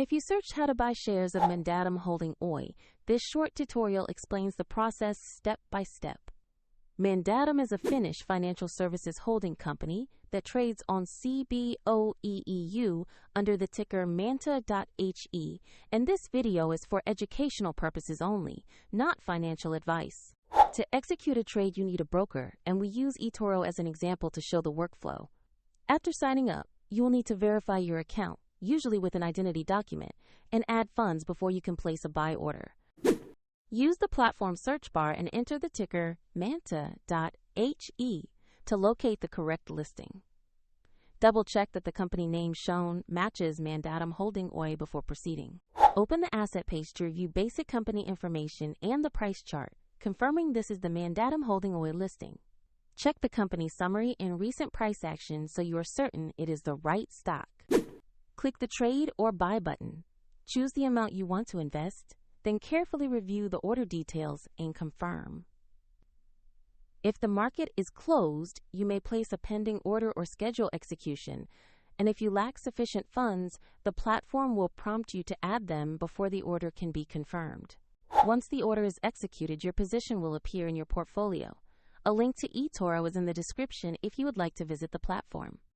If you searched how to buy shares of Mandatum Holding Oy, this short tutorial explains the process step by step. Mandatum is a Finnish financial services holding company that trades on CBOE EU under the ticker MANTA.HE, and this video is for educational purposes only, not financial advice. To execute a trade, you need a broker, and we use eToro as an example to show the workflow. After signing up, you will need to verify your account, usually with an identity document, and add funds before you can place a buy order. Use the platform search bar and enter the ticker MANTA.HE to locate the correct listing. Double-check that the company name shown matches Mandatum Holding Oy before proceeding. Open the asset page to review basic company information and the price chart, confirming this is the Mandatum Holding Oy listing. Check the company summary and recent price action so you are certain it is the right stock. Click the Trade or Buy button. Choose the amount you want to invest, then carefully review the order details and confirm. If the market is closed, you may place a pending order or schedule execution, and if you lack sufficient funds, the platform will prompt you to add them before the order can be confirmed. Once the order is executed, your position will appear in your portfolio. A link to eToro is in the description if you would like to visit the platform.